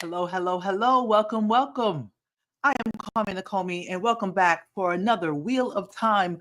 Hello, hello, hello. Welcome, welcome. I am Kwame Nakomi, and welcome back for another Wheel of Time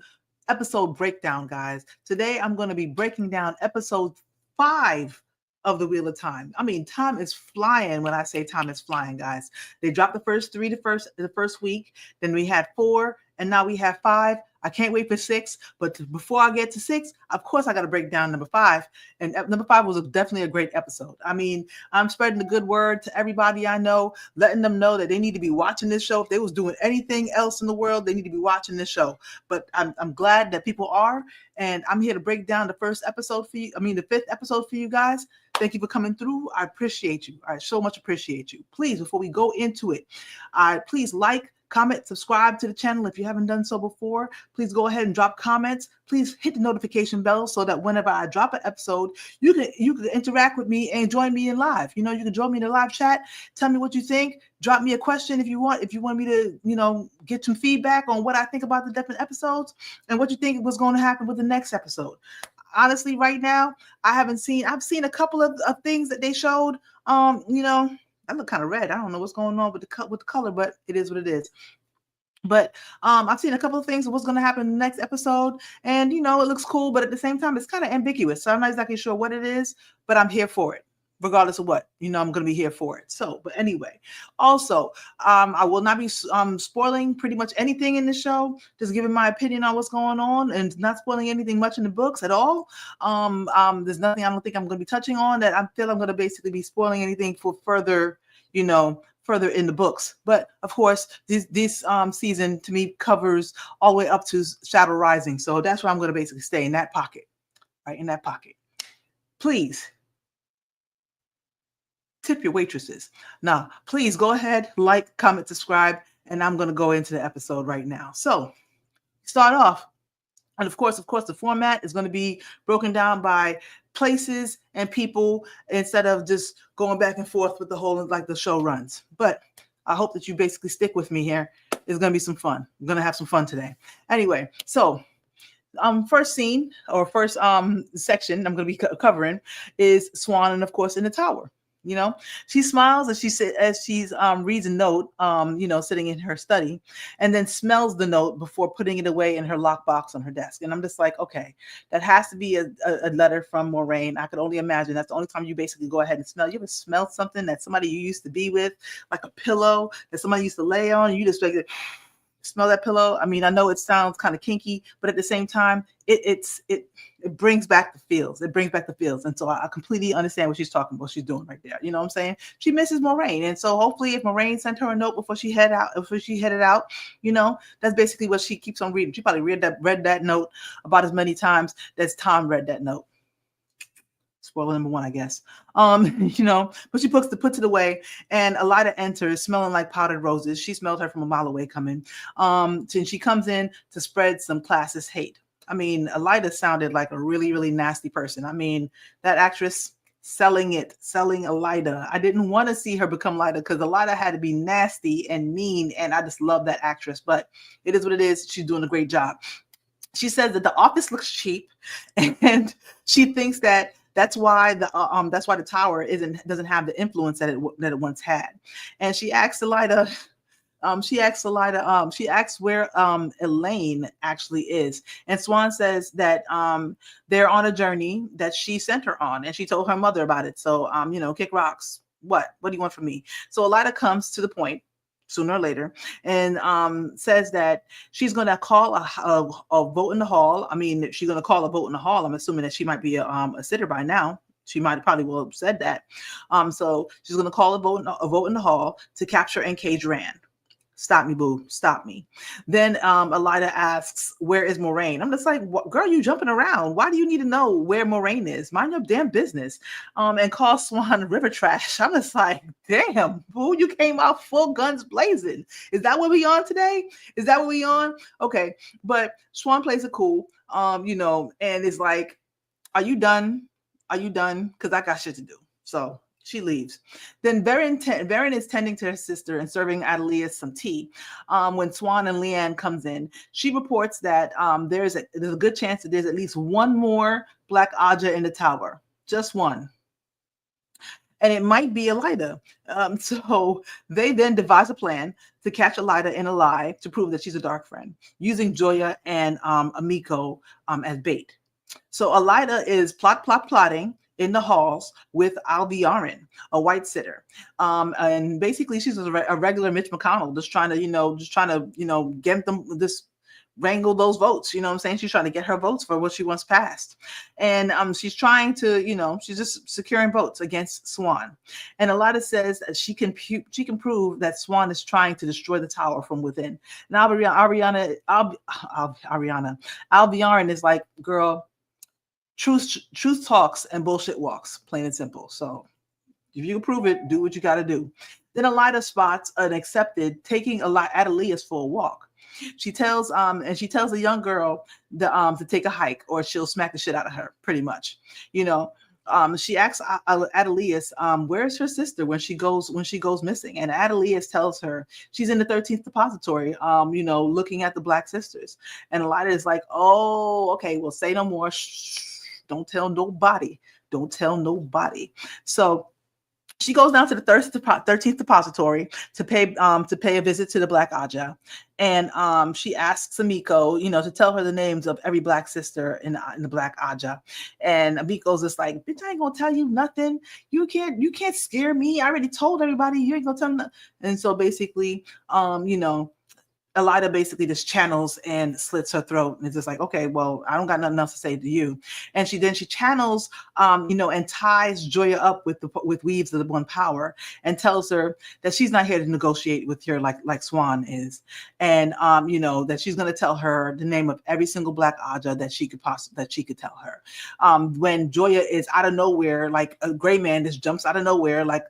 episode breakdown, guys. Today, I'm going to be breaking down episode 5 of the Wheel of Time. I mean, time is flying when I say time is flying, guys. They dropped the first three the first week, then we had 4, and now we have 5. I can't wait for 6, but before I get to 6, of course, I got to break down number 5. And number 5 was definitely a great episode. I mean, I'm spreading the good word to everybody I know, letting them know that they need to be watching this show. If they was doing anything else in the world, they need to be watching this show. But I'm glad that people are, and I'm here to break down the first episode for you. I mean, the 5th episode for you guys. Thank you for coming through. I appreciate you. I so much appreciate you. Please, before we go into it, please like, comment, subscribe to the channel if you haven't done so before. Please go ahead and drop comments. Please hit the notification bell so that whenever I drop an episode, you can interact with me and join me in live. You can join me in the live chat. Tell me what you think. Drop me a question if you want. If you want me to, get some feedback on what I think about the different episodes and what you think was going to happen with the next episode. Honestly, right now, I've seen a couple of things that they showed. I look kind of red. I don't know what's going on with the color, but it is what it is. But I've seen a couple of things of what's going to happen in the next episode, and it looks cool, but at the same time, it's kind of ambiguous. So I'm not exactly sure what it is, but I'm here for it, regardless of what. I'm going to be here for it. So, but anyway, also, I will not be spoiling pretty much anything in the show. Just giving my opinion on what's going on, and not spoiling anything much in the books at all. There's nothing I don't think I'm going to be touching on that I feel I'm going to basically be spoiling anything for further, further in the books. But of course, this season to me covers all the way up to Shadow Rising. So that's where I'm going to basically stay in that pocket, right in that pocket. Please tip your waitresses. Now, please go ahead, like, comment, subscribe, and I'm going to go into the episode right now. So start off. And of course, the format is going to be broken down by places and people instead of just going back and forth with the whole, like the show runs. But I hope that you basically stick with me here. It's going to be some fun. I'm going to have some fun today. Anyway, so first scene or first section I'm going to be covering is Swan, and of course in the tower. She smiles as she's reads a note, sitting in her study, and then smells the note before putting it away in her lockbox on her desk. And I'm just like, okay, that has to be a letter from Moiraine. I could only imagine that's the only time you basically go ahead and smell. You ever smelled something that somebody you used to be with, like a pillow that somebody used to lay on, and you just like smell that pillow? I mean, I know it sounds kind of kinky, but at the same time, it brings back the feels. It brings back the feels. And so I completely understand what she's talking about, what she's doing right there. You know what I'm saying? She misses Moiraine. And so hopefully if Moiraine sent her a note before she headed out, that's basically what she keeps on reading. She probably read that note about as many times as Tom read that note. Spoiler number 1, I guess. But she puts it away, and Elida enters smelling like powdered roses. She smelled her from a mile away coming. And she comes in to spread some classist hate. I mean, Elida sounded like a really, really nasty person. I mean, that actress selling Elida. I didn't want to see her become Elida because Elida had to be nasty and mean, and I just love that actress. But it is what it is. She's doing a great job. She says that the office looks cheap, and she thinks that's why the tower doesn't have the influence that it once had. And she asks Elida, she asks where Elaine actually is. And Swan says that they're on a journey that she sent her on, and she told her mother about it. So kick rocks. What do you want from me? So Elida comes to the point sooner or later, and says that she's going to call a vote in the hall. I mean, she's going to call a vote in the hall. I'm assuming that she might be a sitter by now. She might probably will have said that. So she's going to call a vote in the hall to capture and cage Rand. Stop me, boo. Stop me. Then Elida asks, where is Moiraine? I'm just like, girl, you jumping around. Why do you need to know where Moiraine is? Mind your damn business. And call Swan river trash. I'm just like, damn, boo, you came out full guns blazing. Is that what we on today? Is that what we on? Okay. But Swan plays it cool, and it's like, are you done? Are you done? Because I got shit to do. So she leaves. Then Verin is tending to her sister and serving Adeleas some tea. When Swan and Leanne comes in, she reports that there's a good chance that there's at least one more Black Aja in the tower. Just one. and it might be Elida. So they then devise a plan to catch Elida in a lie to prove that she's a dark friend, using Joya and Amiko as bait. So Elida is plotting in the halls with Alviarin, a white sitter. And basically she's a regular Mitch McConnell, just trying to, get them this wrangle those votes. You know what I'm saying? She's trying to get her votes for what she wants passed. And she's trying to, she's just securing votes against Swan. And Elida says that she can prove that Swan is trying to destroy the tower from within. And Alviarin is like, girl, truth talks and bullshit walks, plain and simple. So if you can prove it, do what you got to do. Then Elida spots an accepted taking Adelius for a walk. She tells the young girl to take a hike or she'll smack the shit out of her, pretty much. She asks Adelius, where's her sister when she goes missing? And Adelius tells her she's in the 13th depository, looking at the Black Sisters. And Elida is like, oh, okay, well, say no more. Shh, don't tell nobody. Don't tell nobody. So she goes down to the 13th depository to pay a visit to the Black Aja, and she asks Amiko, to tell her the names of every Black sister in the Black Aja, and Amiko's just like, bitch, I ain't gonna tell you nothing. You can't scare me. I already told everybody. You ain't gonna tell me nothing. And so basically, Elida basically just channels and slits her throat, and it's just like, okay, well, I don't got nothing else to say to you. And she channels, and ties Joya up with Weaves of the One Power, and tells her that she's not here to negotiate with her like Swan is, and that she's going to tell her the name of every single Black Aja that she could tell her. When Joya is out of nowhere, like a gray man just jumps out of nowhere, like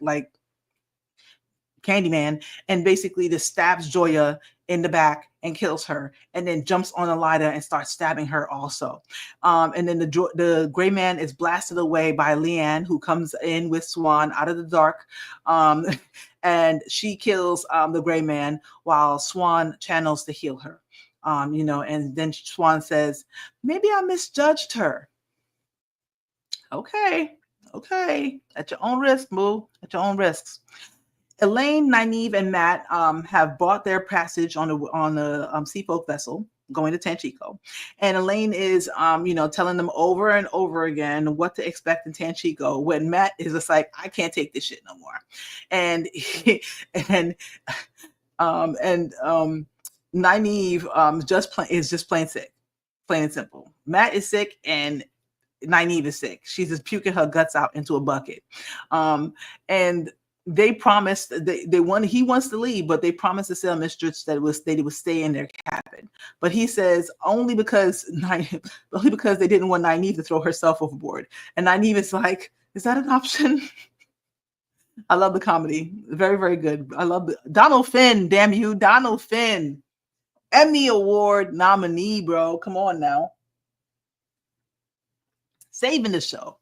Candyman, and basically just stabs Joya in the back and kills her, and then jumps on Elida and starts stabbing her also. And then the gray man is blasted away by Leanne, who comes in with Swan out of the dark, and she kills the gray man while Swan channels to heal her. And then Swan says, maybe I misjudged her. Okay, at your own risk, Moo, at your own risks. Elaine, Nynaeve, and Matt have bought their passage on the Seafolk vessel going to Tanchico, and Elaine is telling them over and over again what to expect in Tanchico. When Matt is just like, I can't take this shit no more, and Nynaeve is just plain sick, plain and simple. Matt is sick and Nynaeve is sick. She's just puking her guts out into a bucket, and they promised he wants to leave, but they promised the sail mistress that they would stay in their cabin. But he says only because they didn't want Nynaeve to throw herself overboard. And Nynaeve is like, is that an option? I love the comedy. Very, very good. I love Donald Finn, damn you, Donald Finn. Emmy Award nominee, bro. Come on now. Saving the show.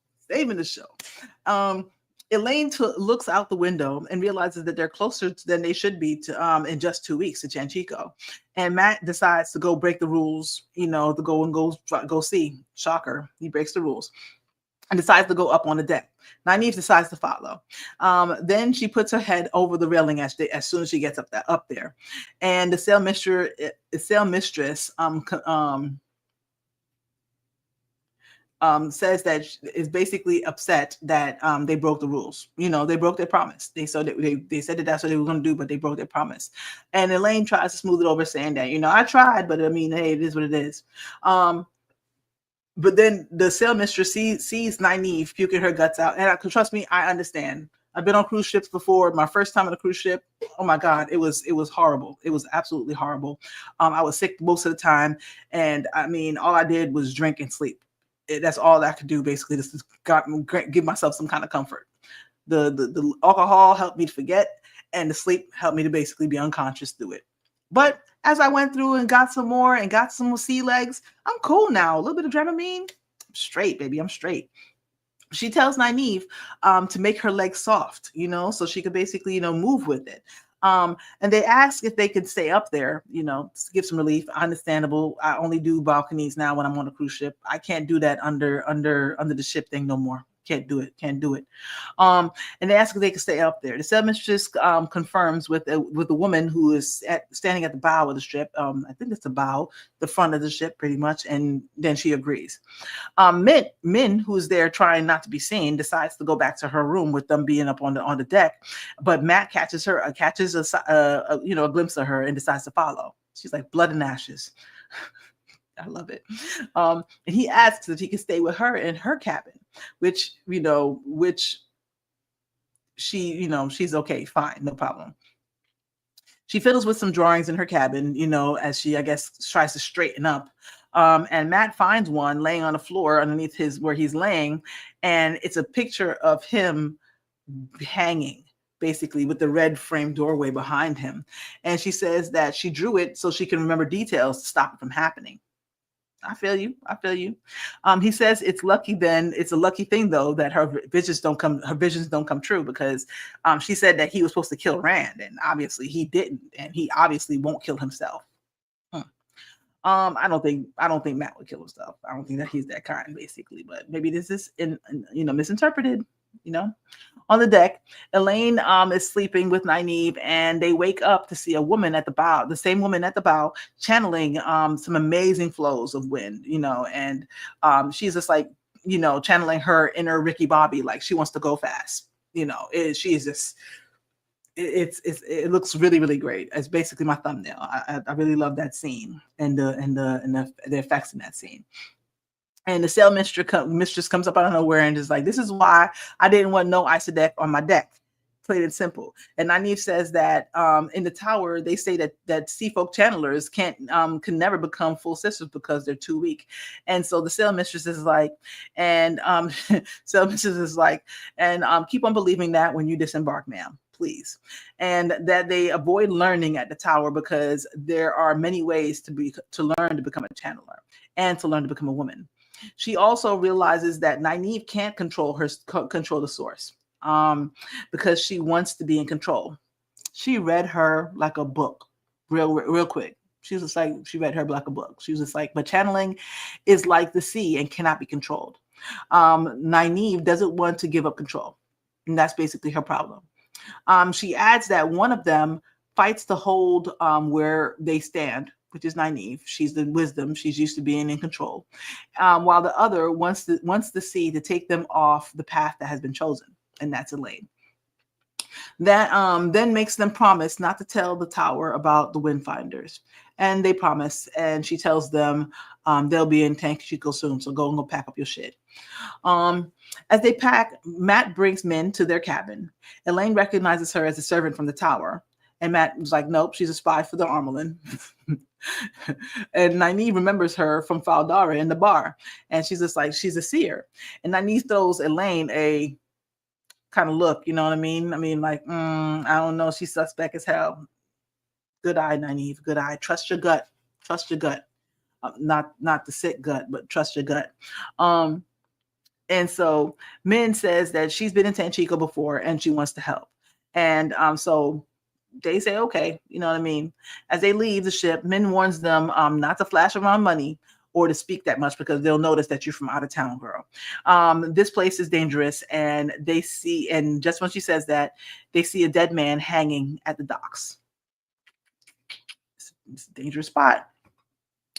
Elaine looks out the window and realizes that they're closer than they should be to in just 2 weeks to Tanchico. And Matt decides to go break the rules, to go see. Shocker. He breaks the rules and decides to go up on the deck. Nynaeve decides to follow. Then she puts her head over the railing as soon as she gets up there. And the sail mistress says that is basically upset that they broke the rules. They broke their promise. They said that that's what they were going to do, but they broke their promise. And Elaine tries to smooth it over, saying that, I tried, but I mean, hey, it is what it is. But then the sail mistress sees Nynaeve puking her guts out, and trust me, I understand. I've been on cruise ships before. My first time on a cruise ship, oh my God, it was horrible. It was absolutely horrible. I was sick most of the time, and I mean, all I did was drink and sleep. That's all I could do, basically, just give myself some kind of comfort. The alcohol helped me to forget, and the sleep helped me to basically be unconscious through it. But as I went through and got some more sea legs, I'm cool now. A little bit of Dramamine, I'm straight, baby. I'm straight. She tells Nynaeve to make her legs soft, so she could basically, move with it. And they ask if they could stay up there, to give some relief. Understandable. I only do balconies now when I'm on a cruise ship. I can't do that under the ship thing no more. can't do it. And they ask if they can stay up there. The sail mistress confirms with the woman who is standing at the bow of the ship. I think it's the bow, the front of the ship, pretty much. And then she agrees. Min, who's there trying not to be seen, decides to go back to her room with them being up on the deck. But Matt catches a glimpse of her and decides to follow. She's like blood and ashes. I love it. And he asks if he can stay with her in her cabin, which she's okay, fine, no problem. She fiddles with some drawings in her cabin, as she, I guess, tries to straighten up. And Matt finds one laying on the floor underneath where he's laying. And it's a picture of him hanging, basically, with the red framed doorway behind him. And she says that she drew it so she can remember details to stop it from happening. I feel you. He says it's a lucky thing though that her visions don't come true, because she said that he was supposed to kill Rand, and obviously he didn't, and he obviously won't kill himself. I don't think Matt would kill himself. I don't think that he's that kind, basically, but maybe this is misinterpreted. On the deck, Elaine is sleeping with Nynaeve, and they wake up to see a woman at the bow, the same woman at the bow, channeling some amazing flows of wind, and she's just like, channeling her inner Ricky Bobby, like she wants to go fast. She's just, it looks really, really great. It's basically my thumbnail. I really love that scene and the effects in that scene. And the sail mistress comes up out of nowhere and is like, this is why I didn't want no Isodeck on my deck. Plain and simple. And Nynaeve says that in the tower, they say that sea folk channelers can never become full sisters because they're too weak. And so the sail mistress is like, and keep on believing that when you disembark, ma'am, please. And that they avoid learning at the tower because there are many ways to learn to become a channeler and to learn to become a woman. She also realizes that Nynaeve can't control the source because she wants to be in control. She read her like a book real quick. She was just like, she read her like a book. She was just like, but channeling is like the sea and cannot be controlled. Nynaeve doesn't want to give up control. And that's basically her problem. She adds that one of them fights to hold where they stand, which is Nynaeve. She's the wisdom. She's used to being in control. While the other wants the sea to take them off the path that has been chosen. And that's Elaine. That then makes them promise not to tell the tower about the Windfinders. And they promise. And she tells them they'll be in Tanchico soon. So go pack up your shit. As they pack, Matt brings Min to their cabin. Elaine recognizes her as a servant from the tower. And Matt was like, nope, she's a spy for the Armelin. And Nynaeve remembers her from Faldara in the bar. And she's just like, she's a seer. And Nynaeve throws Elaine a kind of look, you know what I mean? I mean, like, I don't know. She's suspect as hell. Good eye, Nynaeve. Good eye. Trust your gut. Trust your gut. Not the sick gut, but trust your gut. And so Min says that she's been in Tanchico before and she wants to help. And so they say, okay, you know what I mean? As they leave the ship, Min warns them not to flash around money or to speak that much because they'll notice that you're from out of town, girl. This place is dangerous. And and just when she says that, they see a dead man hanging at the docks. It's a dangerous spot.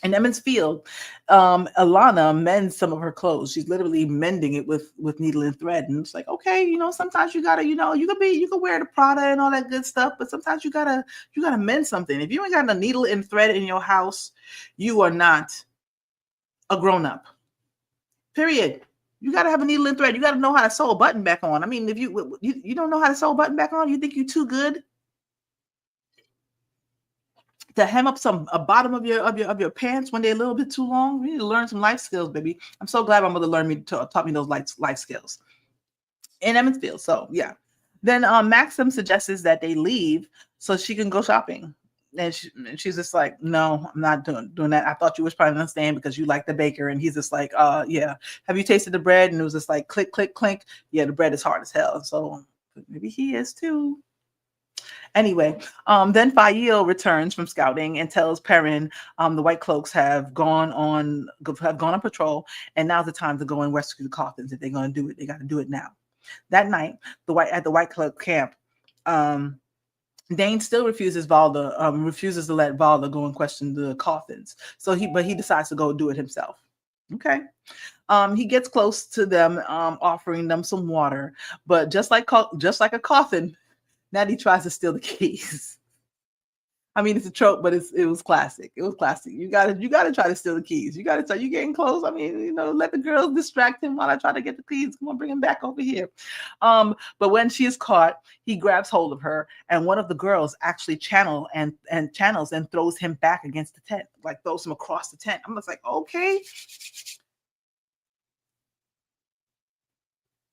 In Emond's Field, Alana mends some of her clothes. She's literally mending it with needle and thread. And it's like, okay, sometimes you gotta, you can wear the Prada and all that good stuff, but sometimes you gotta mend something. If you ain't got a needle and thread in your house, you are not a grown-up. Period. You gotta have a needle and thread. You gotta know how to sew a button back on. I mean, if you don't know how to sew a button back on, you think you're too good to hem up a bottom of your pants when they're a little bit too long. You need to learn some life skills, baby. I'm so glad my mother taught me those life skills in Emond's Field. So yeah. Then Maxim suggests that they leave so she can go shopping. And she's just like, no, I'm not doing that. I thought you was trying to understand because you like the baker. And he's just like, yeah. Have you tasted the bread? And it was just like, click, click, clink. Yeah, the bread is hard as hell. So maybe he is too. Anyway, then Fael returns from scouting and tells Perrin the White Cloaks have gone on patrol, and now's the time to go and rescue the coffins. If they're going to do it, they got to do it now. That night, at the White Cloak camp, Dane still refuses to let Valda go and question the coffins. But he decides to go do it himself. Okay. He gets close to them, offering them some water, but just like a coffin, Natty tries to steal the keys. I mean, it's a trope, but it was classic. It was classic. You gotta try to steal the keys. You gotta tell you getting close. I mean, let the girls distract him while I try to get the keys. Come on, bring him back over here. But when she is caught, he grabs hold of her, and one of the girls actually channels and throws him back against the tent, like throws him across the tent. I'm just like, okay.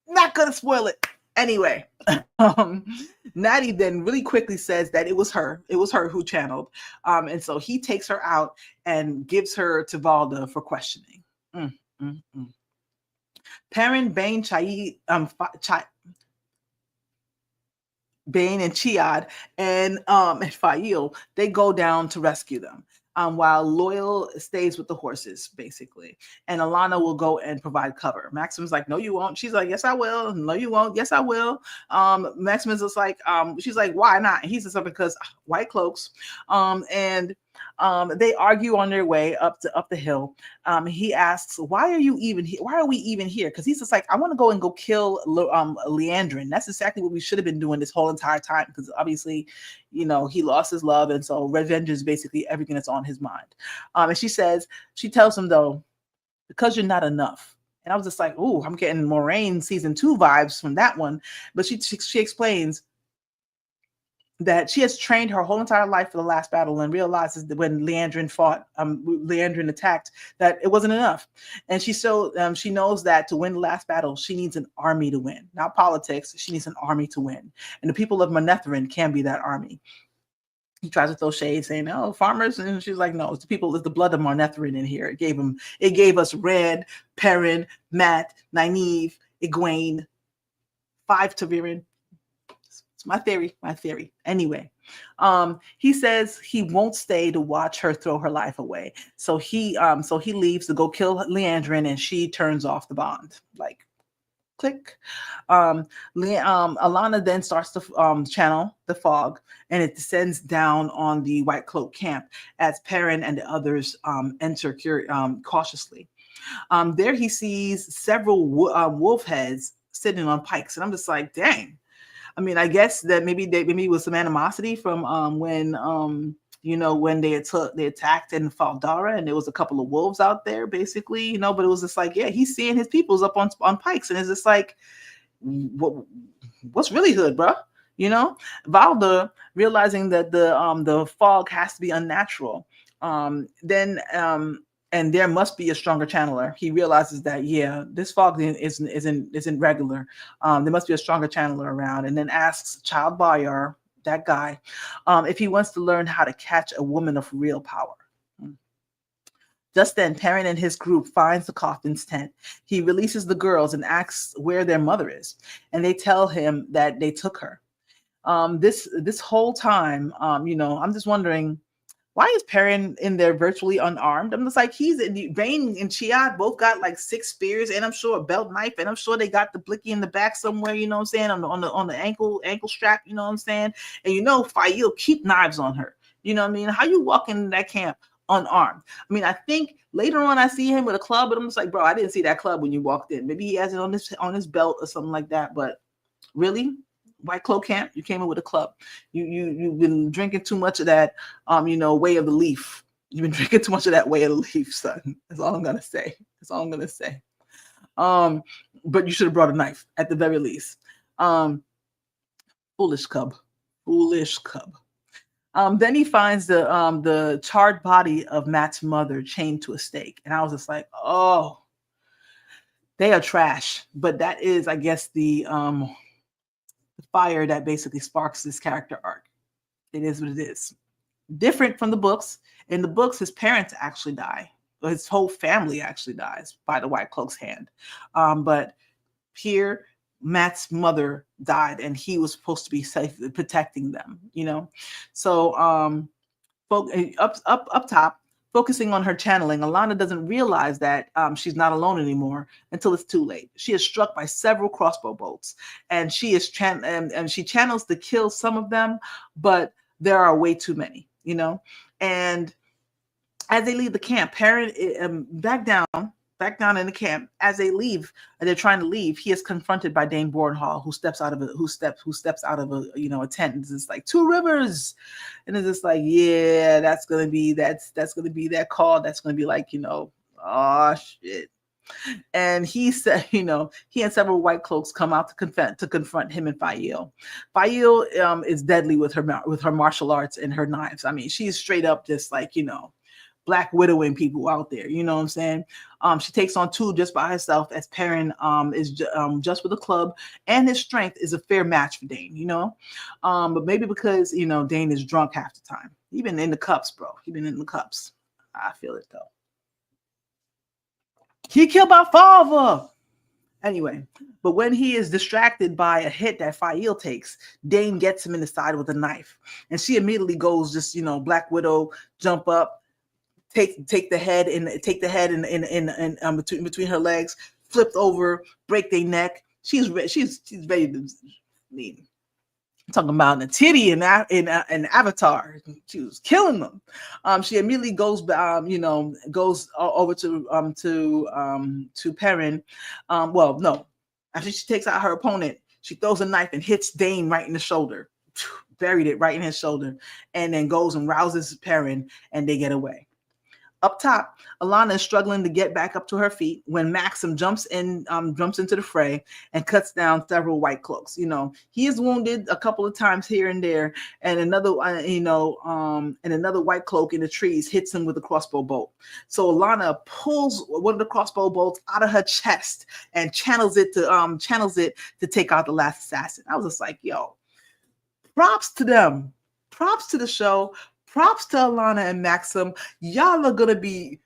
Not gonna spoil it. Anyway, Natty then really quickly says that it was her who channeled. And so he takes her out and gives her to Valda for questioning. Perrin, Bane, Bane and Chiad and Fael, they go down to rescue them. While Loyal stays with the horses, basically. And Alana will go and provide cover. Maxim's like, no, you won't. She's like, yes, I will. No, you won't. Yes, I will. Maxim is just like, she's like, why not? And he says something because White Cloaks. And they argue on their way up the hill. He asks, why are we even here? Because he's just like, I want to go kill Liandrin. That's exactly what we should have been doing this whole entire time, because obviously, he lost his love, and so revenge is basically everything that's on his mind. And she tells him, though, because you're not enough. And I was just like, ooh, I'm getting Moraine season 2 vibes from that one. But she explains that she has trained her whole entire life for the last battle, and realizes that when Liandrin attacked, that it wasn't enough. And she knows that to win the last battle, she needs an army to win, not politics. She needs an army to win. And the people of Manetheren can be that army. He tries to throw shade, saying, "Oh, farmers," and she's like, "No, it's the blood of Manetheren in here. It gave us Red, Perrin, Mat, Nynaeve, Egwene, 5 ta'veren." My theory. Anyway, he says he won't stay to watch her throw her life away. So he leaves to go kill Liandrin, and she turns off the bond. Like, click. Alana then starts to channel the fog, and it descends down on the White Cloak camp as Perrin and the others enter cautiously. There he sees several wolf heads sitting on pikes, and I'm just like, dang. I mean, I guess that maybe it was some animosity from when they attacked in Fal Dara, and there was a couple of wolves out there, basically, but it was just like, yeah, he's seeing his peoples up on pikes, and it's just like, what's really hood, bro? Valda, realizing that the fog has to be unnatural, and there must be a stronger channeler. He realizes that, yeah, this fog isn't regular. There must be a stronger channeler around, and then asks Child Bayar, that guy, if he wants to learn how to catch a woman of real power. Just then, Perrin and his group finds the coffin's tent. He releases the girls and asks where their mother is, and they tell him that they took her. This whole time, I'm just wondering, why is Perrin in there virtually unarmed? I'm just like, Bane and Chiad both got like 6 spears, and I'm sure a belt knife, and I'm sure they got the blicky in the back somewhere, you know what I'm saying, on the ankle strap, you know what I'm saying? And Fael keep knives on her. You know what I mean? How you walk into that camp unarmed? I mean, I think later on I see him with a club, but I'm just like, bro, I didn't see that club when you walked in. Maybe he has it on his belt or something like that, but really? White Cloak camp, you came in with a club. You've been drinking too much of that, way of the leaf. You've been drinking too much of that way of the leaf, son. That's all I'm gonna say. But you should have brought a knife at the very least. Foolish cub. Then he finds the charred body of Mat's mother chained to a stake, and I was just like, oh, they are trash. But that is, I guess, the fire that basically sparks this character arc. It is what it is. Different from the books. In the books, his parents actually die. His whole family actually dies by the White Cloak's hand. But here, Matt's mother died, and he was supposed to be safe protecting them, you know. So up top, focusing on her channeling, Alana doesn't realize that she's not alone anymore until it's too late. She is struck by several crossbow bolts, and she is and she channels to kill some of them, but there are way too many, you know. And as they leave the camp, Perrin back down in the camp. As they leave, they're trying to leave. He is confronted by Dane Bornhall, who steps out of a a tent. And it's like 2 Rivers, and it's just like, yeah, that's gonna be that call. That's gonna be like, oh shit. And he said, he and several white cloaks come out to confront him and Faile. Faile is deadly with her martial arts and her knives. I mean, she's straight up just like, Black Widowing people out there, you know what I'm saying? She takes on 2 just by herself, as Perrin is just with a club, and his strength is a fair match for Dane, but maybe because Dane is drunk half the time. He been in the cups, bro. He been in the cups. I feel it though. He killed my father. Anyway, but when he is distracted by a hit that Faile takes, Dane gets him in the side with a knife, and she immediately goes just Black Widow, jump up, take the head in between her legs, flipped over, break their neck. She's ready to mean. I'm talking about the titty in Avatar. She was killing them. She immediately goes over to Perrin. Well, no, after she takes out her opponent, she throws a knife and hits Dane right in the shoulder, buried it right in his shoulder, and then goes and rouses Perrin, and they get away. Up top, Alana is struggling to get back up to her feet when Maxim jumps into the fray and cuts down several white cloaks. He is wounded a couple of times here and there, and another white cloak in the trees hits him with a crossbow bolt. So Alana pulls one of the crossbow bolts out of her chest and channels it to take out the last assassin. I was just like, yo, props to them, props to the show. Props to Alana and Maxim. Y'all are gonna be.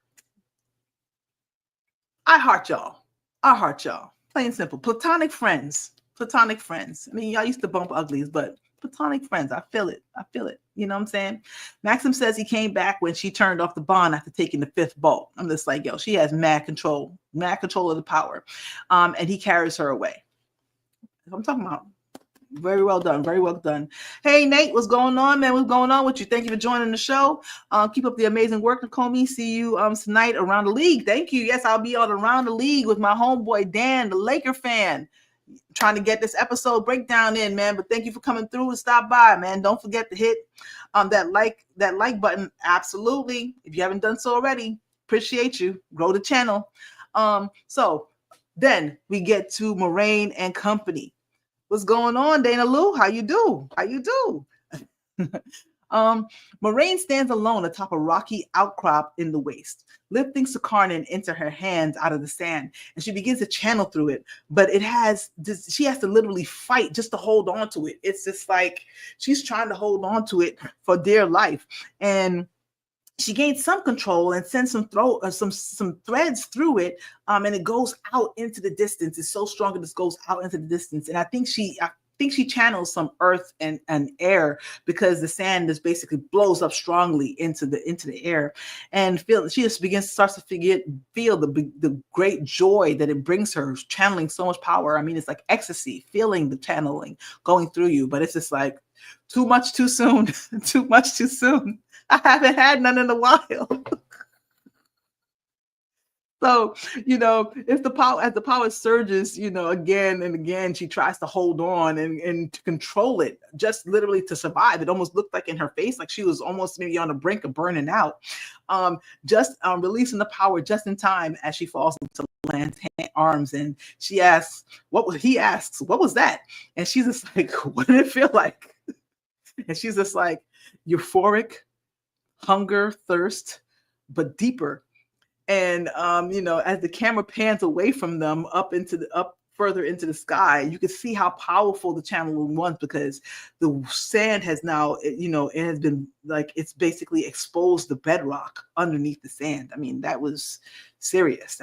I heart y'all. Plain and simple. Platonic friends. I mean, y'all used to bump uglies, but platonic friends. I feel it. You know what I'm saying? Maxim says he came back when she turned off the bond after taking the 5th bolt. I'm just like, yo, she has mad control of the power, and he carries her away. I'm talking about. Very well done. Hey, Nate, what's going on, man? What's going on with you? Thank you for joining the show. Keep up the amazing work, Nakomi. See you tonight around the league. Thank you. Yes, I'll be on around the league with my homeboy Dan, the Laker fan. Trying to get this episode breakdown in, man. But thank you for coming through and stop by, man. Don't forget to hit that like button. Absolutely. If you haven't done so already, appreciate you. Grow the channel. So then we get to Moraine and company. What's going on, Dana Lou? How you do? Moraine stands alone atop a rocky outcrop in the waste, lifting Sukarnon into her hands out of the sand, and she begins to channel through it. But she has to literally fight just to hold on to it. It's just like she's trying to hold on to it for dear life. And she gains some control and sends some threads through it, and it goes out into the distance. It's so strong that it goes out into the distance. And I think she channels some earth and air, because the sand just basically blows up strongly into the air, and she just starts to feel the great joy that it brings her, channeling so much power. I mean, it's like ecstasy, feeling the channeling going through you, but it's just like too much too soon, too much too soon. I haven't had none in a while. So, if as the power surges, again and again, she tries to hold on and to control it, just literally to survive. It almost looked like in her face, like she was almost maybe on the brink of burning out. Releasing the power just in time as she falls into Lan's arms, and he asks, what was that? And she's just like, what did it feel like? And she's just like, euphoric, hunger, thirst, but deeper. And as the camera pans away from them up further into the sky, you can see how powerful the channeling was, because the sand has now, it has been like, it's basically exposed the bedrock underneath the sand. I mean, that was serious.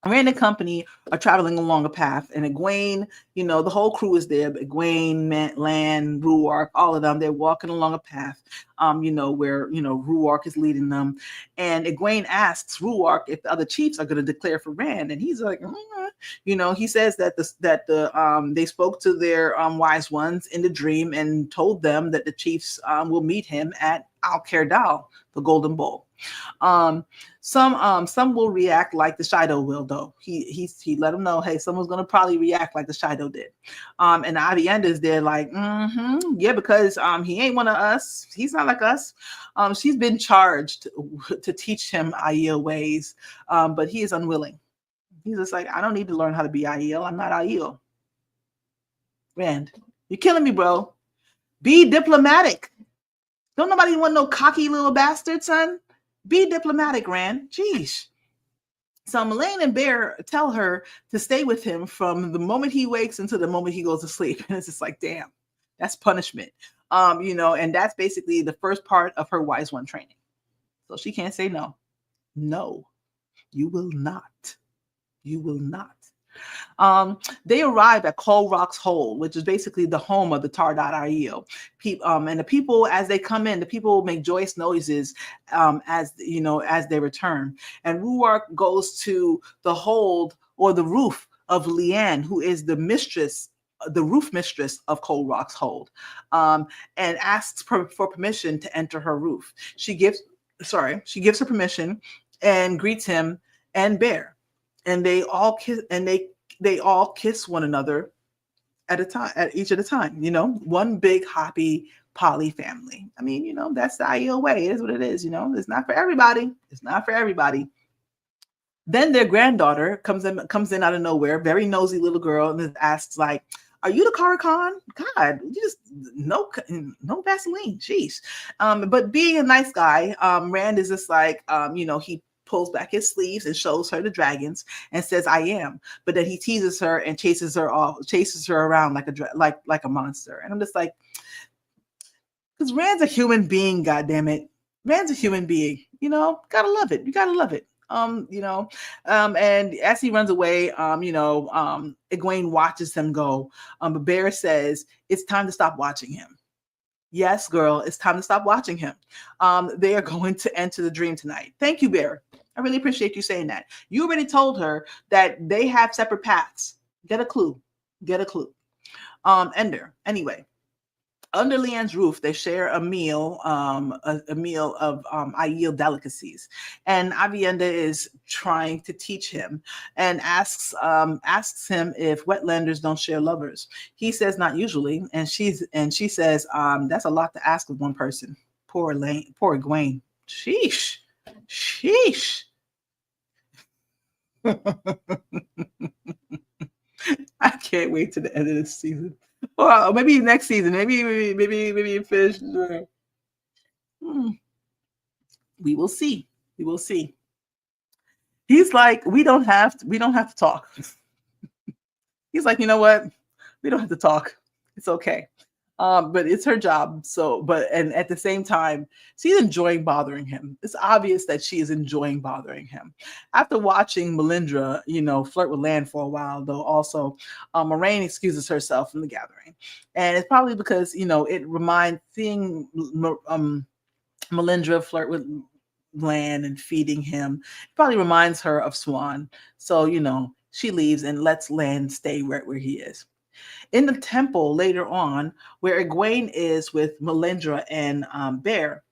Rand and company are traveling along a path, and Egwene, the whole crew is there. Egwene, Lan, Ruark, all of them, they're walking along a path, where, Ruark is leading them. And Egwene asks Ruark if the other chiefs are going to declare for Rand. And he's like, he says that they spoke to their wise ones in the dream and told them that the chiefs will meet him at Al-Kerdal, the Golden Bowl. Some will react like the Shido will, though. He let them know, hey, someone's gonna probably react like the Shido did. And the Avienders, they're like, yeah, because he ain't one of us. He's not like us. She's been charged to teach him Aiel ways, but he is unwilling. He's just like, I don't need to learn how to be Aiel. I'm not Aiel. Rand, you're killing me, bro. Be diplomatic. Don't nobody want no cocky little bastard, son. Be diplomatic, Rand. Jeez. So Melaine and Bear tell her to stay with him from the moment he wakes until the moment he goes to sleep. And it's just like, damn, that's punishment. And that's basically the first part of her Wise One training. So she can't say no. No, you will not. You will not. They arrive at Cold Rock's Hold, which is basically the home of the Tardot Aiel. And the people, as they come in, the people make joyous noises as they return. And Ruark goes to the hold or the roof of Leanne, who is the roof mistress of Cold Rock's Hold, and asks for permission to enter her roof. She gives her permission and greets him and Bear. And they all kiss, and they all kiss one another at each at a time. One big happy poly family. I mean, that's the Aiel way. It is what it is. It's not for everybody. It's not for everybody. Then their granddaughter comes in out of nowhere, very nosy little girl, and asks like, "Are you the Kara Khan? God, you just no Vaseline, jeez." But being a nice guy, Rand is just like, he pulls back his sleeves and shows her the dragons and says, "I am." But then he teases her and chases her around like a monster. And I'm just like, because Rand's a human being, goddammit. Rand's a human being. Gotta love it. You gotta love it. And as he runs away, Egwene watches him go. But Bear says, "It's time to stop watching him." Yes, girl, it's time to stop watching him. They are going to enter the dream tonight. Thank you, Bear. I really appreciate you saying that. You already told her that they have separate paths. Get a clue. Ender. Anyway, under Leanne's roof, they share a meal, a meal of Aiel delicacies. And Avienda is trying to teach him and asks him if wetlanders don't share lovers. He says not usually, and she says that's a lot to ask of one person. Poor Egwene. Sheesh. I can't wait to the end of this season. Well, maybe next season. Maybe finish. We will see. He's like, we don't have to talk. He's like, you know what? We don't have to talk. It's okay. But it's her job. And at the same time, she's enjoying bothering him. It's obvious that she is enjoying bothering him. After watching Melindra, flirt with Lan for a while, though, also, Moraine excuses herself from the gathering. And it's probably because, it reminds, seeing Melindra flirt with Lan and feeding him, it probably reminds her of Swan. So, she leaves and lets Lan stay right where he is. In the temple later on, where Egwene is with Melindra and Bear,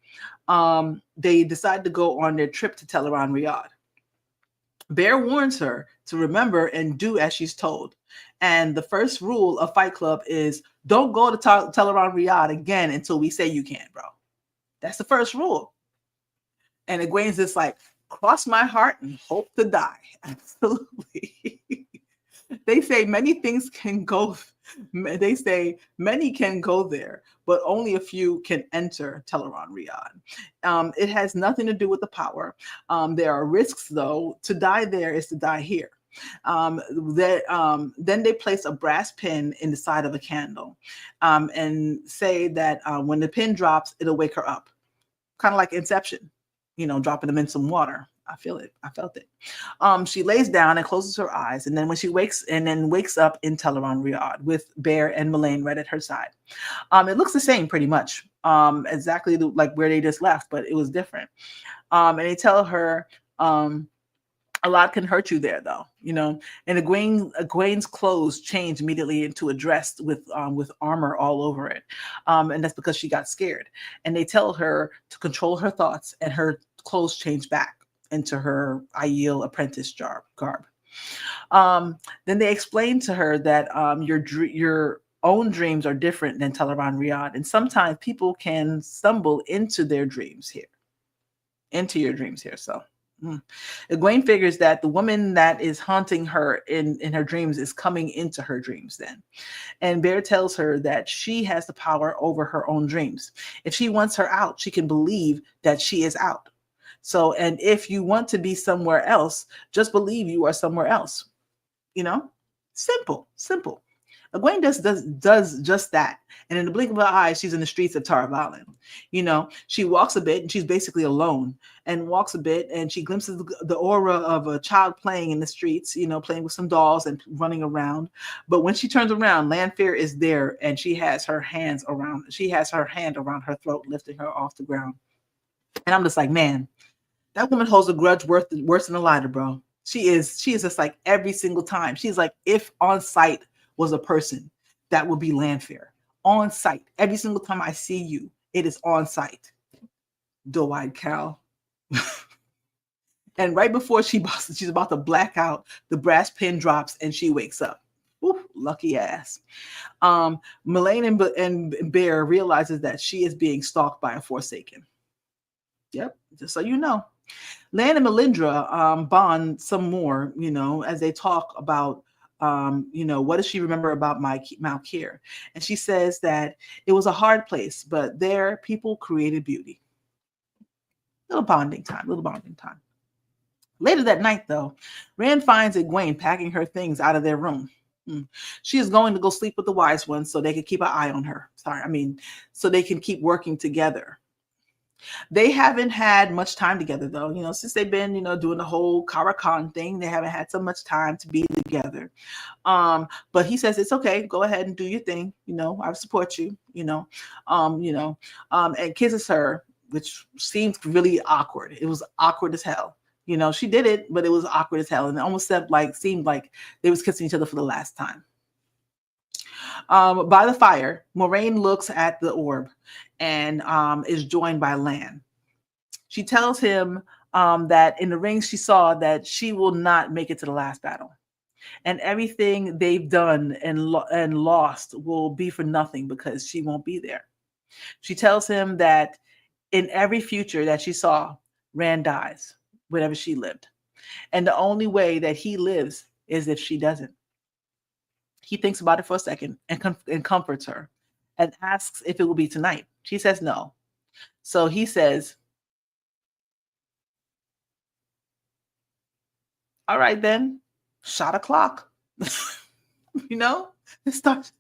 they decide to go on their trip to Tel'aran'rhiod. Bear warns her to remember and do as she's told. And the first rule of Fight Club is don't go to Tel'aran'rhiod again until we say you can, bro. That's the first rule. And Egwene's just like, cross my heart and hope to die. Absolutely. They say many things can go. They say many can go there, but only a few can enter Tel'aran'rhiod. It has nothing to do with the power. There are risks, though. To die there is to die here. Then they place a brass pin in the side of a candle, and say that when the pin drops, it'll wake her up, kind of like Inception. Dropping them in some water. I feel it. I felt it. She lays down and closes her eyes, and then when she wakes up in Teleron Riyadh with Bear and Mullane right at her side. It looks the same pretty much, exactly like where they just left, but it was different. And they tell her, a lot can hurt you there, though, And Egwene's clothes change immediately into a dress with armor all over it, and that's because she got scared. And they tell her to control her thoughts, and her clothes change back into her Aiel apprentice garb. Then they explain to her that your own dreams are different than Teleron Riyadh, and sometimes people can stumble into your dreams here. So. Egwene figures that the woman that is haunting her in her dreams is coming into her dreams then. And Bear tells her that she has the power over her own dreams. If she wants her out, she can believe that she is out. So, and if you want to be somewhere else, just believe you are somewhere else. Simple. Egwene does just that. And in the blink of an eye, she's in the streets of Tar Valon. She walks a bit and she's basically alone and walks a bit and she glimpses the aura of a child playing in the streets, playing with some dolls and running around. But when she turns around, Lanfear is there and she has her hand around her throat, lifting her off the ground. And I'm just like, man, that woman holds a grudge worse than a lighter, bro. She is just like every single time. She's like, if on sight was a person, that would be Lanfear. On sight. Every single time I see you, it is on sight. Doe-eyed cow. And right before she's about to black out, the brass pin drops and she wakes up. Ooh, lucky ass. Mullane and Bear realizes that she is being stalked by a Forsaken. Yep, just so you know. Lan and Melindra bond some more, as they talk about what does she remember about Malkir? And she says that it was a hard place, but there people created beauty. Little bonding time. Later that night, though, Rand finds Egwene packing her things out of their room. She is going to go sleep with the wise ones so they can keep an eye on her. So they can keep working together. They haven't had much time together, though, since they've been, doing the whole Karakan thing. They haven't had so much time to be together. But he says, it's okay. Go ahead and do your thing. I support you, and kisses her, which seems really awkward. It was awkward as hell. She did it, but it was awkward as hell. And it almost seemed like they was kissing each other for the last time. By the fire, Moiraine looks at the orb and is joined by Lan. She tells him that in the rings she saw that she will not make it to the last battle. And everything they've done and lost will be for nothing because she won't be there. She tells him that in every future that she saw, Rand dies whenever she lived. And the only way that he lives is if she doesn't. He thinks about it for a second and comforts her and asks if it will be tonight. She says no. So he says, all right, then, shot o'clock. It starts.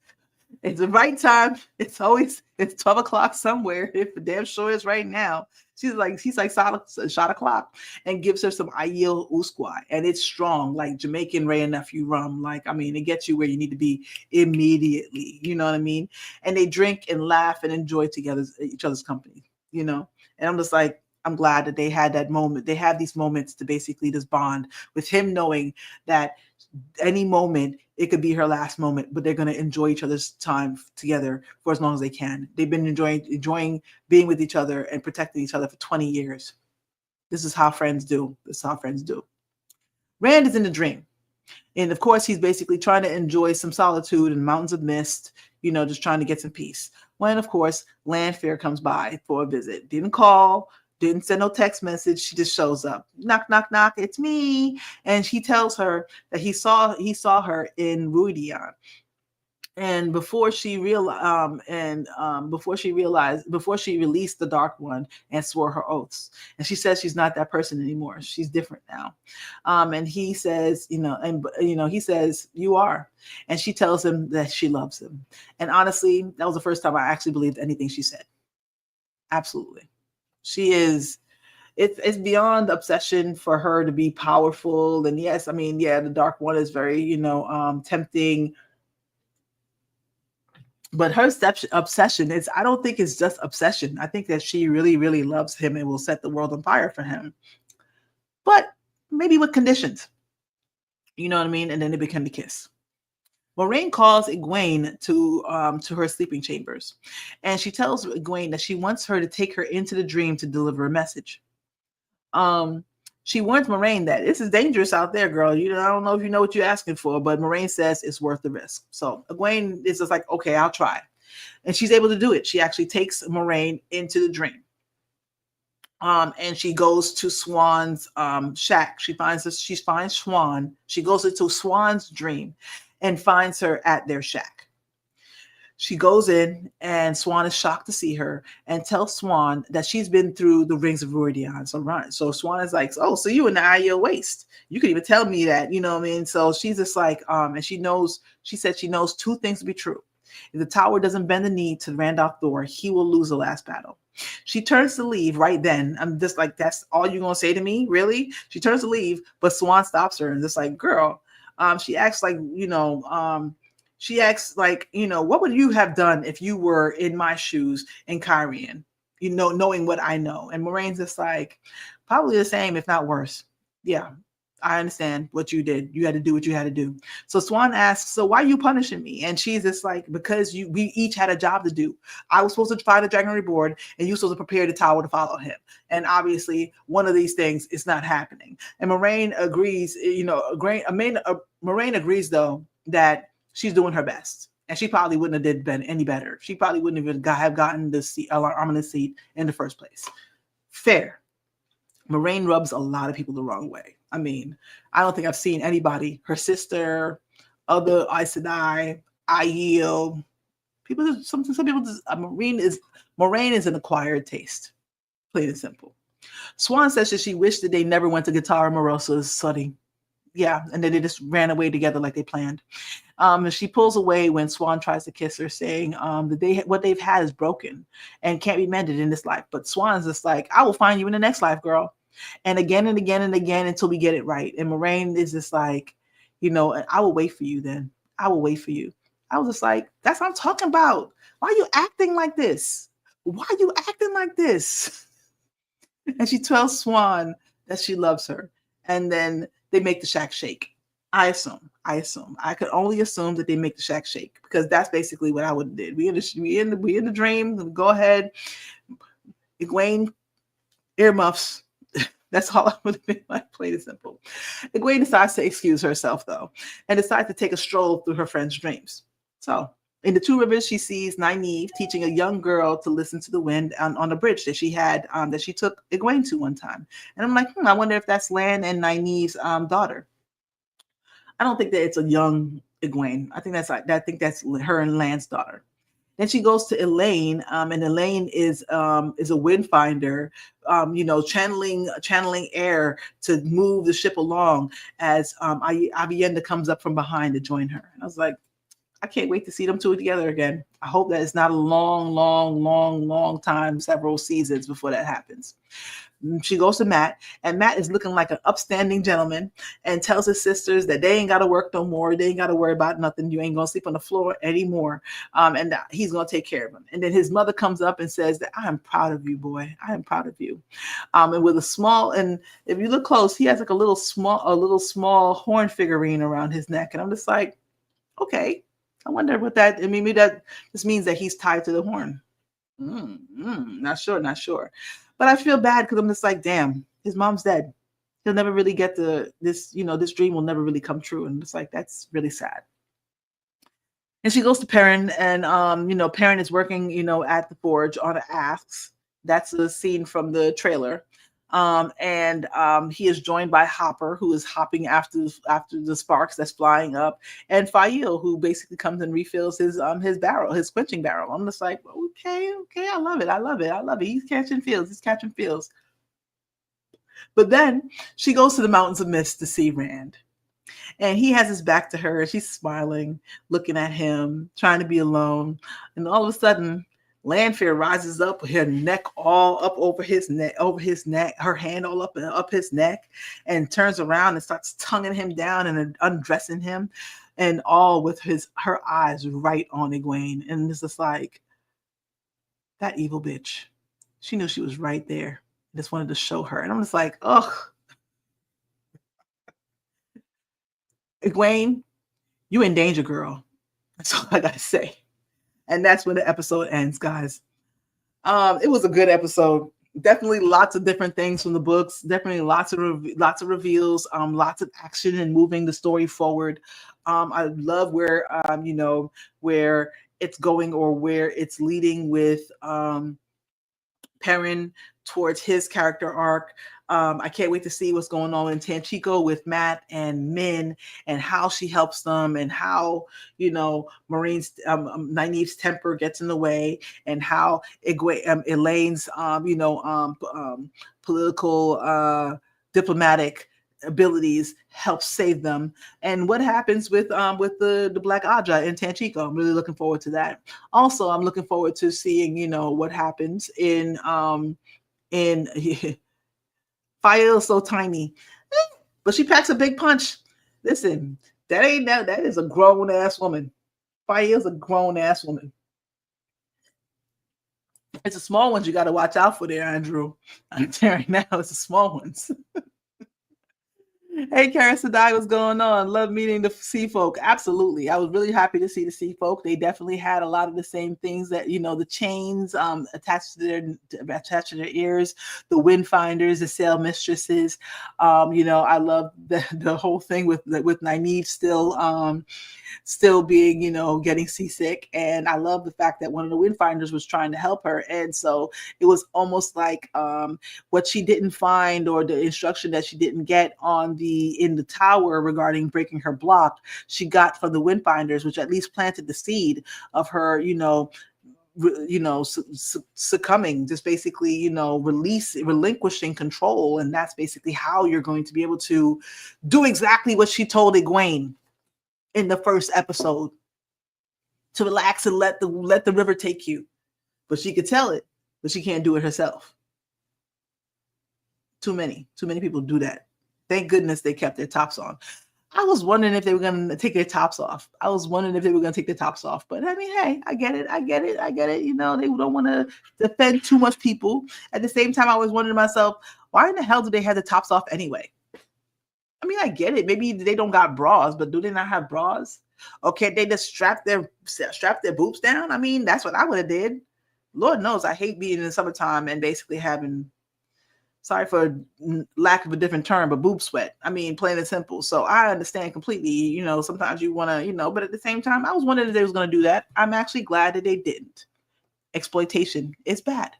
It's the right time. It's 12 o'clock somewhere. If the damn sure is right now. He's like shot o'clock and gives her some Aiel Usquai. And it's strong, like Jamaican Ray and Nephew rum. It gets you where you need to be immediately. You know what I mean? And they drink and laugh and enjoy each other's company, And I'm just like, I'm glad that they had that moment. They have these moments to basically just bond with him, knowing that any moment it could be her last moment, but they're going to enjoy each other's time together for as long as they can. They've been enjoying being with each other and protecting each other for 20 years. This is how friends do. Rand is in the dream. And of course, he's basically trying to enjoy some solitude in mountains of mist, just trying to get some peace. When, of course, Lanfear comes by for a visit. Didn't call, didn't send no text message. She just shows up. Knock, knock, knock. It's me. And he tells her that he saw her in Ruidian. And before she released the Dark One and swore her oaths, and she says she's not that person anymore. She's different now. And he says, he says you are, and she tells him that she loves him. And honestly, that was the first time I actually believed anything she said. Absolutely, she is it's beyond obsession for her to be powerful. And yes, I mean, yeah, the Dark One is very, tempting. But her obsession is, I don't think it's just obsession. I think that she really, really loves him and will set the world on fire for him. But maybe with conditions. You know what I mean? And then they become the kiss. Moiraine calls Egwene to her sleeping chambers, and she tells Egwene that she wants her to take her into the dream to deliver a message. She warns Moiraine that this is dangerous out there, girl. I don't know if you know what you're asking for, but Moiraine says it's worth the risk. So Egwene is just like, okay, I'll try, and she's able to do it. She actually takes Moiraine into the dream. And she goes to Swan's shack. She finds Swan. She goes into Swan's dream and finds her at their shack. She goes in, and Swan is shocked to see her and tells Swan that she's been through the rings of Rhuidean. So Swan is like, oh, so you in the Aiel Waste. You could even tell me that, you know what I mean? So she's just like, and she said she knows two things to be true. If the tower doesn't bend the knee to Randolph Thor, he will lose the last battle. She turns to leave right then. I'm just like, that's all you're going to say to me? Really? She turns to leave, but Swan stops her and just like, girl, she acts like, what would you have done if you were in my shoes in Cairhien, knowing what I know? And Moraine's just like, probably the same, if not worse. Yeah, I understand what you did. You had to do what you had to do. So Swan asks, so why are you punishing me? And she's just like, because we each had a job to do. I was supposed to find the Dragon Reborn, and you were supposed to prepare the tower to follow him. And obviously, one of these things is not happening. And Moiraine agrees, Moiraine agrees, though, that she's doing her best. And she probably wouldn't have did any better. She probably wouldn't even have gotten the arm in the seat in the first place. Fair. Moiraine rubs a lot of people the wrong way. I mean, I don't think I've seen anybody, her sister, other Aes Sedai, Aiel, some people just, Moiraine is an acquired taste. Plain and simple. Swan says that she wished that they never went to Guitarra Morosa's study. Yeah, and then they just ran away together like they planned. And she pulls away when Swan tries to kiss her, saying that what they've had is broken and can't be mended in this life. But Swan's just like, I will find you in the next life, girl. And again and again and again until we get it right. And Moiraine is just like, I will wait for you then. I will wait for you. I was just like, that's what I'm talking about. Why are you acting like this? Why are you acting like this? And she tells Swan that she loves her. And then they make the shack shake. I assume. I could only assume that they make the shack shake, because that's basically what I would have did. We in the dream. Go ahead. Egwene, earmuffs. That's all I would have been like, plain and simple. Egwene decides to excuse herself, though, and decides to take a stroll through her friend's dreams. So, in the Two Rivers, she sees Nynaeve teaching a young girl to listen to the wind on a bridge that she had, that she took Egwene to one time. And I'm like, I wonder if that's Lan and Nynaeve's daughter. I don't think that it's a young Egwene. I think that's her and Lan's daughter. Then she goes to Elaine, and Elaine is a wind finder, channeling air to move the ship along as Aviendha comes up from behind to join her. And I was like, I can't wait to see them two together again. I hope that it's not a long time, several seasons before that happens. She goes to Mat, and Mat is looking like an upstanding gentleman and tells his sisters that they ain't got to work no more. They ain't got to worry about nothing. You ain't going to sleep on the floor anymore. And he's going to take care of him. And then his mother comes up and says that I am proud of you, boy. I am proud of you. And with a small, and if you look close, he has like a little small horn figurine around his neck. And I'm just like, okay, I wonder what that, I mean, maybe that just means that he's tied to the horn. Not sure. But I feel bad because I'm just like, damn, his mom's dead. He'll never really get this dream will never really come true. And it's like, that's really sad. And she goes to Perrin, and Perrin is working, at the forge on an axe. That's a scene from the trailer. And he is joined by Hopper, who is hopping after the sparks that's flying up, and Faile, who basically comes and refills his barrel, his quenching barrel. I'm just like, okay, I love it. He's catching feels. But then she goes to the Mountains of Mist to see Rand, and he has his back to her. She's smiling, looking at him, trying to be alone, and all of a sudden, Lanfear rises up, her neck all up over his neck, her hand all up his neck, and turns around and starts tonguing him down and undressing him, and all with her eyes right on Egwene. And it's just like, that evil bitch. She knew she was right there. Just wanted to show her. And I'm just like, ugh. Egwene, you in danger, girl. That's all I gotta say. And that's when the episode ends, guys. It was a good episode. Definitely lots of different things from the books. Definitely lots of reveals. Lots of action and moving the story forward. I love where where it's going or where it's leading with Perrin towards his character arc. I can't wait to see what's going on in Tanchico with Mat and Min, and how she helps them, and how Marine's Nynaeve's temper gets in the way, and how Elaine's political diplomatic abilities help save them, and what happens with the Black Aja in Tanchico. I'm really looking forward to that. Also, I'm looking forward to seeing what happens in Fael's so tiny, but she packs a big punch. Listen, that is a grown ass woman. Fael's a grown ass woman. It's the small ones you got to watch out for there, Andrew. I'm telling you now, it's the small ones. Hey, Karen Sadai, what's going on? Love meeting the sea folk. Absolutely. I was really happy to see the sea folk. They definitely had a lot of the same things that, the chains attached to their ears, the wind finders, the sail mistresses. I love the whole thing with Nynaeve still being, getting seasick. And I love the fact that one of the windfinders was trying to help her. And so it was almost like what she didn't find, or the instruction that she didn't get in the tower regarding breaking her block, she got from the windfinders, which at least planted the seed of her, succumbing, just basically, relinquishing control. And that's basically how you're going to be able to do exactly what she told Egwene in the first episode, to relax and let the river take you. But she could tell it, but she can't do it herself. Too many people do that. Thank goodness they kept their tops on. I was wondering if they were going to take their tops off. But I mean, hey, I get it. They don't want to defend too much people. At the same time, I was wondering to myself, why in the hell do they have the tops off anyway? I mean, I get it. Maybe they don't got bras, but do they not have bras? Or can't they just strap their boobs down? I mean, that's what I would have did. Lord knows I hate being in the summertime and basically having, sorry for lack of a different term, but boob sweat. I mean, plain and simple. So I understand completely, sometimes you want to, but at the same time, I was wondering if they was going to do that. I'm actually glad that they didn't. Exploitation is bad,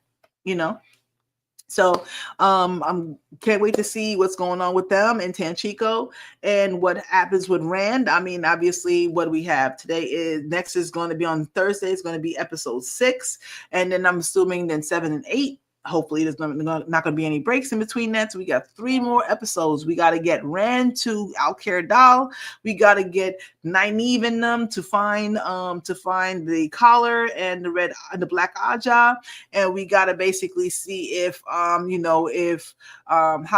So I'm can't wait to see what's going on with them in Tanchico and what happens with Rand. I mean, obviously, what we have today next is going to be on Thursday. It's going to be episode 6, and then I'm assuming then 7 and 8. Hopefully, there's not going to be any breaks in between that. So we got 3 more episodes. We got to get Rand to Alcair Dal. We got to get Nynaeve in them to find the collar and the Black Aja, and we got to basically see if how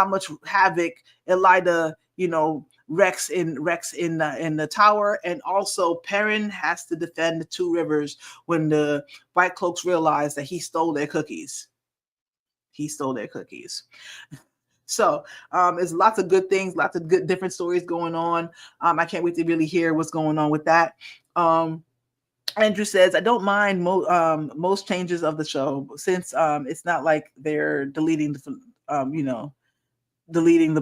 much havoc Elida wrecks in the tower. And also Perrin has to defend the 2 rivers when the White Cloaks realize that he stole their cookies. So there's lots of good things, lots of good different stories going on. I can't wait to really hear what's going on with that. Andrew says, I don't mind most changes of the show, since it's not like they're deleting the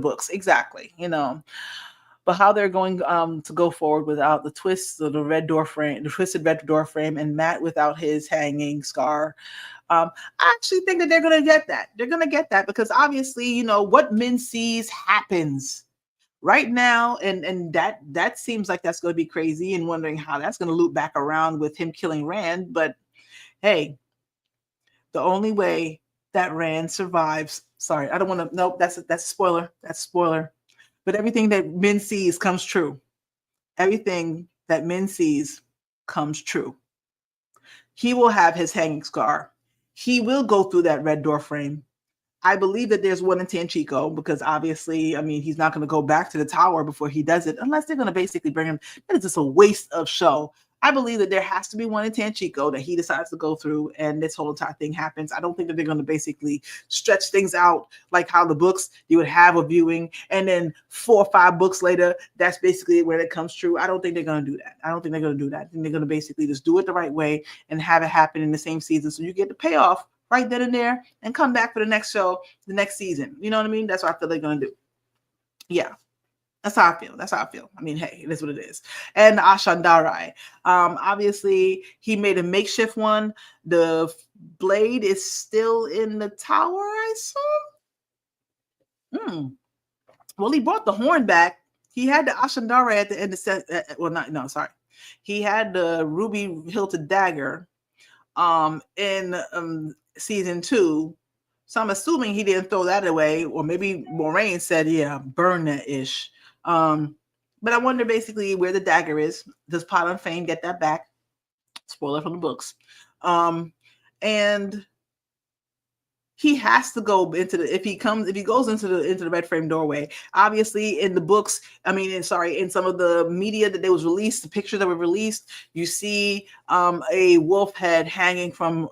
books. Exactly, but how they're going to go forward without the twists of the twisted red door frame, and Mat without his hanging scar. I actually think that they're going to get that. They're going to get that because obviously, what Min sees happens right now. And that seems like that's going to be crazy, and wondering how that's going to loop back around with him killing Rand. But hey, the only way that Rand survives, sorry, I don't want to, nope, that's a spoiler. That's a spoiler. But everything that Min sees comes true. Everything that Min sees comes true. He will have his hanging scar. He will go through that red door frame. I believe that there's one in Tanchico because obviously, I mean, he's not going to go back to the tower before he does it unless they're going to basically bring him. That is just a waste of show. I believe that there has to be one in Tanchico that he decides to go through and this whole entire thing happens. I don't think that they're going to basically stretch things out like how the books you would have a viewing and then 4 or 5 books later, that's basically where it comes true. I don't think they're going to do that. I think they're going to basically just do it the right way and have it happen in the same season so you get the payoff right then and there and come back for the next show, the next season. You know what I mean? That's what I feel they're going to do. Yeah. That's how I feel. I mean, hey, it is what it is. And Ashandarai. Obviously, he made a makeshift one. The blade is still in the tower, I assume. Well, he brought the horn back. He had the Ashandarai at the end of He had the ruby hilted dagger in season 2. So I'm assuming he didn't throw that away, or maybe Moraine said, yeah, burn that ish. But I wonder basically where the dagger is. Does Padan Fain get that back? Spoiler from the books. And he has to go into if he goes into the red frame doorway. Obviously, in the books, in some of the media that was released, the pictures that were released, you see a wolf head hanging from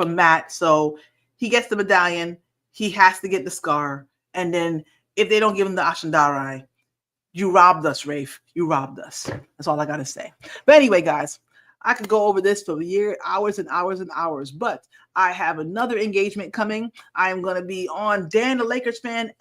Mat. So he gets the medallion. He has to get the scar, and then if they don't give him the Ashandarai, you robbed us, Rafe. You robbed us. That's all I gotta say. But anyway, guys, I could go over this for hours and hours and hours, but I have another engagement coming. I am going to be on Dan the Lakers Fan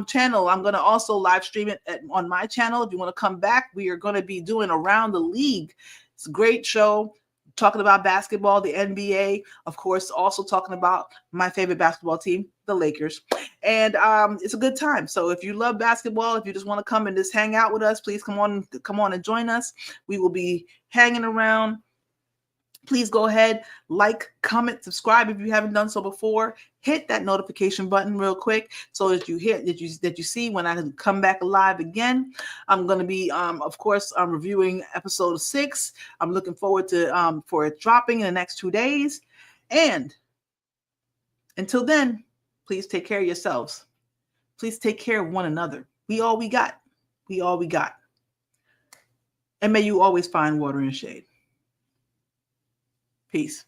channel. I'm going to also live stream it on my channel. If you want to come back, we are going to be doing Around the League. It's a great show. Talking about basketball, the NBA, of course, also talking about my favorite basketball team, the Lakers. And it's a good time. So if you love basketball, if you just want to come and just hang out with us, please come on and join us. We will be hanging around. Please go ahead, like, comment, subscribe if you haven't done so before. Hit that notification button real quick so that you see when I come back live again. I'm going to be, of course, I'm reviewing episode 6. I'm looking forward to for it dropping in the next 2 days. And until then, please take care of yourselves. Please take care of one another. We all we got. We all we got. And may you always find water and shade. Peace.